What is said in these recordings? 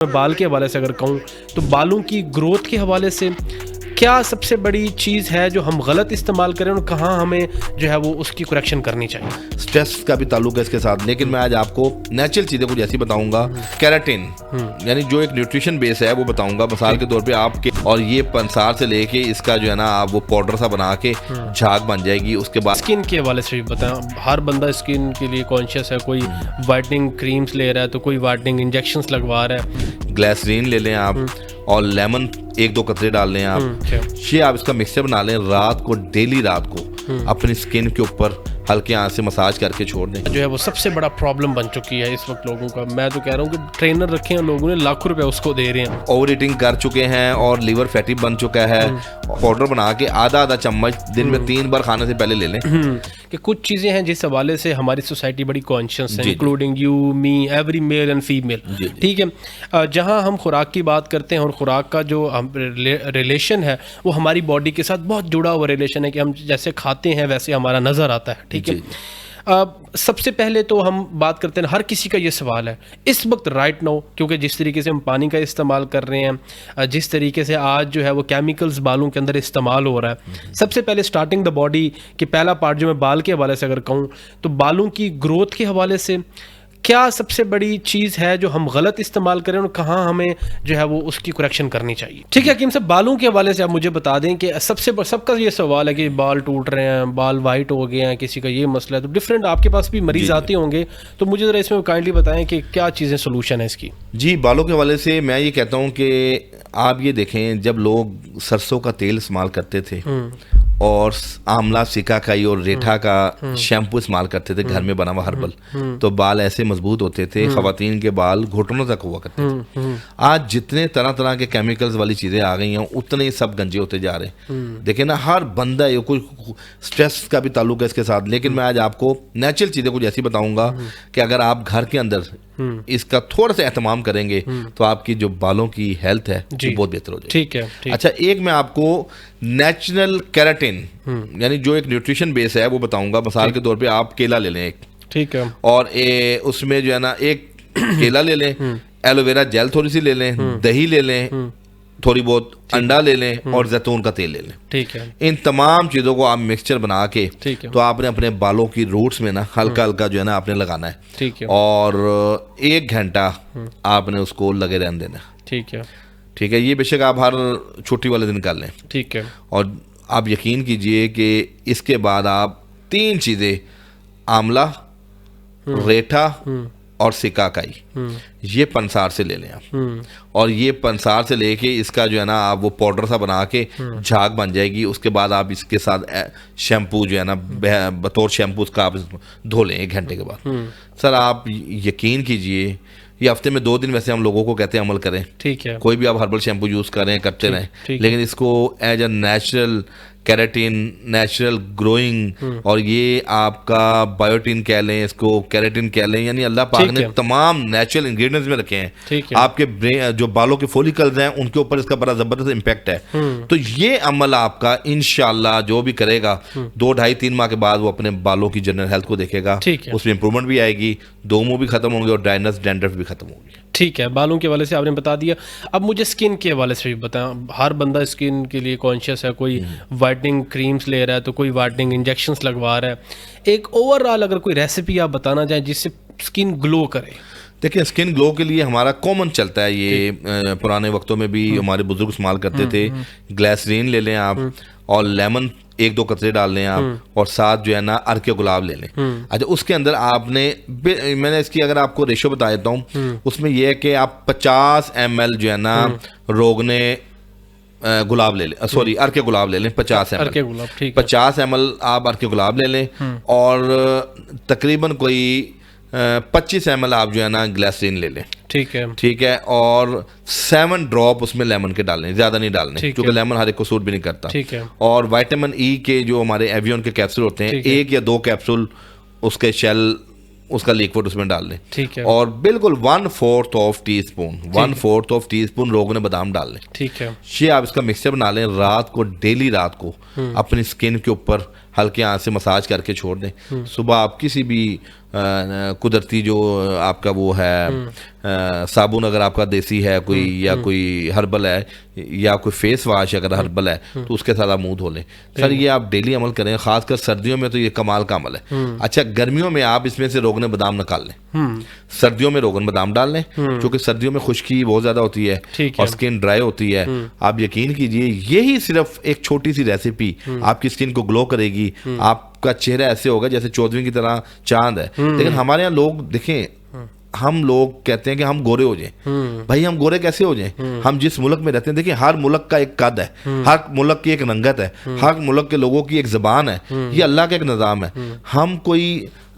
बाल के हवाले से अगर कहूँ तो बालों की ग्रोथ के हवाले से क्या सबसे बड़ी चीज़ है जो हम गलत इस्तेमाल करें और कहाँ हमें जो है वो उसकी करेक्शन करनी चाहिए। स्ट्रेस का भी ताल्लुक है इसके साथ, लेकिन मैं आज आपको नेचुरल चीज़ें कुछ ऐसी बताऊंगा। कैराटिन यानी जो एक न्यूट्रिशन बेस है वो बताऊंगा मिसाल के तौर पे आपके, और ये पंसार से लेके इसका जो है ना आप वो पाउडर सा बना के झाग बन जाएगी। उसके बाद स्किन के हवाले से भी बताएं, हर बंदा स्किन के लिए कॉन्शियस है, कोई वाइटनिंग क्रीम्स ले रहा है तो कोई वाइटनिंग इंजेक्शंस लगवा रहा है। ग्लिसरीन ले लें आप और लेमन 1-2 कतरे डाल लें आप, ये आप इसका मिक्सचर बना लें, रात को डेली रात को अपनी स्किन के ऊपर हल्के हाथ से मसाज करके छोड़ दें। जो है वो सबसे बड़ा प्रॉब्लम बन चुकी है इस वक्त लोगों का। मैं तो कह रहा हूँ कि ट्रेनर रखे हैं लोगों ने, लाखों रुपए उसको दे रहे हैं। ओवर ईटिंग कर चुके हैं और लीवर फैटी बन चुका है। पाउडर बना के आधा चम्मच दिन में 3 बार खाने से पहले ले लें। कि कुछ चीज़ें हैं जिस हवाले से हमारी सोसाइटी बड़ी कॉन्शियस है, including you, me, every male and female. ठीक है, जहाँ हम खुराक की बात करते हैं और खुराक का जो रिलेशन है वो हमारी बॉडी के साथ बहुत जुड़ा हुआ रिलेशन है कि हम जैसे खाते हैं वैसे हमारा नज़र आता है। ठीक है, सबसे पहले तो हम बात करते हैं, हर किसी का ये सवाल है इस वक्त राइट नाउ, क्योंकि जिस तरीके से हम पानी का इस्तेमाल कर रहे हैं, जिस तरीके से आज जो है वो केमिकल्स बालों के अंदर इस्तेमाल हो रहा है। सबसे पहले स्टार्टिंग द बॉडी कि पहला पार्ट जो मैं बाल के हवाले से अगर कहूँ तो बालों की ग्रोथ के हवाले से क्या सबसे बड़ी चीज़ है जो हम गलत इस्तेमाल करें और कहाँ हमें जो है वो उसकी करेक्शन करनी चाहिए। ठीक है हकीम साहब, बालों के हवाले से आप मुझे बता दें कि सबका ये सवाल है कि बाल टूट रहे हैं, बाल वाइट हो गए हैं, किसी का ये मसला है, तो डिफरेंट आपके पास भी मरीज आते होंगे, तो मुझे ज़रा इसमें काइंडली बताएं कि क्या चीज़ें सोल्यूशन है इसकी। जी, बालों के हवाले से मैं ये कहता हूँ कि आप ये देखें, जब लोग सरसों का तेल इस्तेमाल करते थे और आंवला, सिकाकाई और रेठा का शैम्पू इस्तेमाल करते थे घर में बना हुआ हर्बल, तो बाल ऐसे मजबूत होते थे, खवातीन के बाल घुटनों तक हुआ करते थे। आज जितने तरह तरह के केमिकल्स वाली चीज़ें आ गई हैं उतने ही सब गंजे होते जा रहे हैं। देखिए ना, हर बंदा ये कुछ स्ट्रेस का भी ताल्लुक है इसके साथ, लेकिन मैं आज आपको नेचुरल चीज़ें कुछ ऐसी बताऊंगा कि अगर आप घर के अंदर इसका थोड़ा सा एहतमाम करेंगे तो आपकी जो बालों की हेल्थ है वो बहुत बेहतर हो जाएगी। ठीक है। अच्छा, एक मैं आपको नेचुरल कैराटिन यानी जो एक न्यूट्रिशन बेस है वो बताऊंगा। मिसाल के तौर पे आप केला ले लें एक, ठीक है, और उसमें जो है ना एक केला ले लें, एलोवेरा जेल थोड़ी सी ले लें, दही ले लें, थोड़ी बहुत अंडा ले लें और जैतून का तेल ले लें। ठीक है, इन तमाम चीज़ों को आप मिक्सचर बना के तो आपने अपने बालों की रूट्स में ना हल्का हल्का जो है ना आपने लगाना है। ठीक है, और 1 घंटा आपने उसको लगे रहने देना है। ठीक है, ठीक है, ये बेशक आप हर छुट्टी वाले दिन कर लें। ठीक है, और आप यकीन कीजिए कि इसके बाद आप 3 चीज़ें, आंवला, रेठा और सिकाकाई, ये पंसार से ले लें आप, और ये पंसार से लेके इसका जो है ना आप वो पाउडर सा बना के झाग बन जाएगी। उसके बाद आप इसके साथ शैम्पू जो है ना बतौर शैम्पू उसका आप धो लें 1 घंटे के बाद। सर आप यकीन कीजिए, ये हफ्ते में 2 दिन वैसे हम लोगों को कहते हैं अमल करें। ठीक है, कोई भी आप हर्बल शैम्पू यूज़ करें करते रहें, लेकिन इसको as a natural keratin, natural growing, और ये आपका बायोटिन कह लें, इसको कैराटिन कह लें, यानी अल्लाह पाक ने तमाम नेचुरल इंग्रेडिएंट्स में रखे हैं। आपके जो बालों के फॉलिकल्स हैं उनके ऊपर इसका बड़ा जबरदस्त इम्पैक्ट है। तो ये अमल आपका इंशाल्लाह जो भी करेगा 2-2.5-3 माह के बाद वो अपने बालों की जनरल हेल्थ को देखेगा, उसमें इंप्रूवमेंट भी आएगी, दोमो भी खत्म होंगे और ड्राइनेस, डैंड्रफ भी खत्म होगी। ठीक है, बालों के हवाले से आपने बता दिया। अब मुझे स्किन के हवाले से भी बताएं, हर बंदा स्किन के लिए कॉन्शियस है, कोई वाइटनिंग क्रीम्स ले रहा है तो कोई वाइटनिंग इंजेक्शंस लगवा रहा है। एक ओवरऑल अगर कोई रेसिपी आप बताना चाहें जिससे स्किन ग्लो करे। देखिए, स्किन ग्लो के लिए हमारा कॉमन चलता है, ये पुराने वक्तों में भी हमारे बुजुर्ग इस्तेमाल करते थे। ग्लिसरीन ले लें आप और लेमन 1-2 कतरे डाल लें आप, और साथ जो है ना अर्के गुलाब ले लें। अच्छा, उसके अंदर आपने, मैंने इसकी अगर आपको रेशो बता देता हूँ, उसमें यह है कि आप 50 ml जो है ना रोगने गुलाब ले लें, सॉरी अर्के गुलाब ले लें 50 ml। 50 ml आप अर्के गुलाब ले लें, और तकरीबन कोई 25 ml आप जो है ना ग्लिसरीन ले लें। ठीक है, और 7 ड्रॉप उसमें लेमन के डालने, ज्यादा नहीं डालने, क्योंकि लेमन हर एक को सूट भी नहीं करता। और विटामिन ई के जो हमारे एवियन के कैप्सूल होते हैं, 1 या 2 कैप्सूल उसके शेल, उसका लिक्विड उसमें डाल लें। ठीक है, और बिल्कुल 1/4 ऑफ टीस्पून रोगने बादाम डाल लें। ठीक है, ये आप इसका मिक्सचर बना लें, रात को डेली रात को अपनी स्किन के ऊपर हल्के हाथ से मसाज करके छोड़ दें। सुबह आप किसी भी कुदरती जो आपका वो है साबुन अगर आपका देसी है कोई या कोई हर्बल है या कोई फेस वॉश अगर हर्बल है तो उसके साथ आप मुंह धो लें। सर ये आप डेली अमल करें, खासकर सर्दियों में तो ये कमाल का अमल है। अच्छा, गर्मियों में आप इसमें से रोगन बादाम निकाल लें, सर्दियों में रोगन बादाम डाल लें, क्योंकि सर्दियों में खुश्की बहुत ज्यादा होती है और स्किन ड्राई होती है। आप यकीन कीजिए यही सिर्फ एक छोटी सी रेसिपी आपकी स्किन को ग्लो करेगी, आपका चेहरा ऐसे होगा जैसे 14वीं की तरह चांद है। लेकिन हमारे यहाँ लोग देखें, हम लोग कहते हैं कि हम गोरे हो जाएं। भाई हम गोरे कैसे हो जाएं? हम जिस मुल्क में रहते हैं, देखिए हर मुल्क का एक कद है, हर मुल्क की एक रंगत है, हर मुल्क के लोगों की एक जबान है, ये अल्लाह का एक निज़ाम है। हम कोई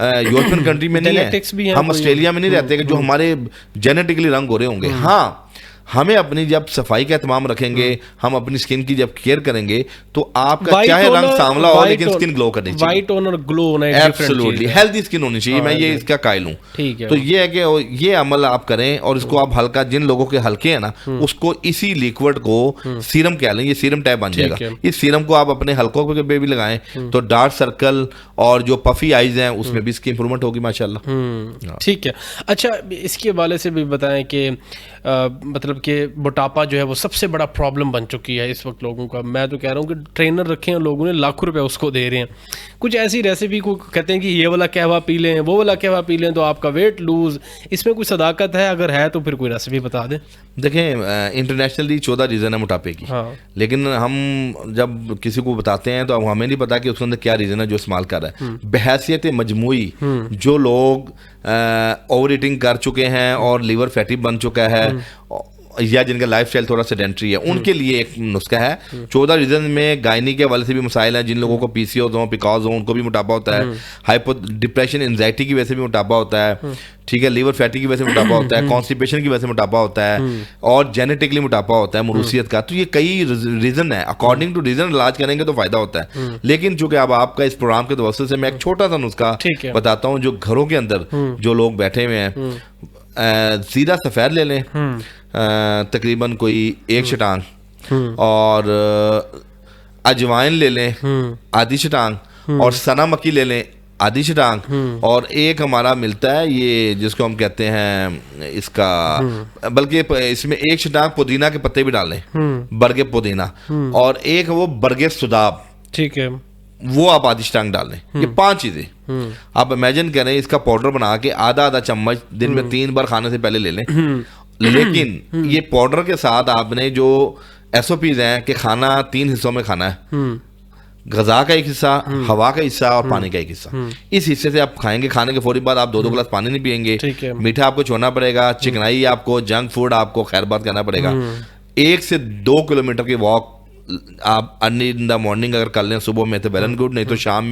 यूरोपियन कंट्री में नहीं है, हम ऑस्ट्रेलिया में नहीं रहते कि जो हमारे जेनेटिकली रंग गोरे होंगे। हाँ, हमें अपनी जब सफाई का एहतमाम रखेंगे, हम अपनी स्किन की जब केयर करेंगे तो आपका चाहे रंग सांवला हो लेकिन स्किन ग्लो करनी चाहिए, वाइट टोन और ग्लो होना है, एब्सोल्युटली हेल्दी स्किन होनी चाहिए। मैं ये इसका कायल हूं। तो ये है कि ये अमल आप करें और इसको आप हल्का, जिन लोगों के हल्के हैं ना उसको इसी लिक्विड को सीरम कह लें, ये सीरम टाइप बन जाएगा। इस सीरम को आप अपने हल्कों पे भी लगाएं तो डार्क सर्कल और जो पफी आईज हैं उसमें भी इसकी इंप्रूवमेंट होगी माशाल्लाह। ठीक है। अच्छा, इसके हवाले से भी बताएं कि मतलब कि मोटापा जो है वो सबसे बड़ा प्रॉब्लम बन चुकी है इस वक्त लोगों का। मैं तो कह रहा हूँ कि ट्रेनर रखे हैं लोगों ने, लाखों रुपए उसको दे रहे हैं। कुछ ऐसी रेसिपी को कहते हैं कि ये वाला कहवा पी लें, वो वाला कहवा पी लें तो आपका वेट लूज, इसमें कोई सदाकत है? अगर है तो फिर कोई रेसिपी बता दें। देखें, इंटरनेशनली 14 रीज़न है मोटापे की। हाँ। लेकिन हम जब किसी को बताते हैं तो हमें नहीं पता कि उसके अंदर क्या रीज़न है जो इस्तेमाल कर रहा है। बहैसियत मजमूई जो लोग ओवर ईटिंग कर चुके हैं और लीवर फैटी बन चुका है या जिनका लाइफस्टाइल थोड़ा सेडेंटरी है, उनके लिए एक नुस्खा है। 14 रीजन में गायनी के हवाले से भी मसाइल हैं। जिन लोगों को पीसीओज हो, पिकॉज हो, उनको भी मोटापा होता है। हाइपो डिप्रेशन, एंजाइटी की वजह से भी मोटापा होता है, ठीक है। लीवर फैटी की वजह से मोटापा होता है, कॉन्स्टिपेशन की वजह से मोटापा होता है और जेनेटिकली मोटापा होता है, मरूसियत का। तो ये कई रीजन है। अकॉर्डिंग टू रीजन इलाज करेंगे तो फायदा होता है। लेकिन चूंकि अब आपका इस प्रोग्राम के तवज्जुह से मैं एक छोटा सा नुस्खा बताता हूँ जो घरों के अंदर जो लोग बैठे हुए हैं, जीरा सफ़ेद ले लें तकरीबन कोई 1 शटांग और अजवाइन ले लें आधी शटांग और सना मक्की ले लें आधी शटांग और एक हमारा मिलता है ये जिसको हम कहते हैं इसका, बल्कि इसमें 1 शटांग पुदीना के पत्ते भी डालें, बरगे पुदीना, और एक वो बरगे सुदाब, ठीक है, वो आप आधी शटांग डालें। ये 5 चीजें आप इमेजिन करें, इसका पाउडर बना के आधा चम्मच दिन में 3 बार खाने से पहले ले लें। लेकिन ये पाउडर के साथ आपने जो SOPs हैं कि खाना 3 हिस्सों में खाना है, गजा का एक हिस्सा, हवा का हिस्सा और पानी का एक हिस्सा। इस हिस्से से आप खाएंगे, खाने के फौरी बाद आप 2-2 गिलास पानी नहीं पिएंगे, मीठा आपको छोड़ना पड़ेगा, चिकनाई आपको, जंक फूड आपको खैर बात करना पड़ेगा। 1 से 2 किलोमीटर की वॉक आप अर्ली इन द मॉर्निंग अगर कर लें सुबह में तो वेल एंड गुड, नहीं तो शाम में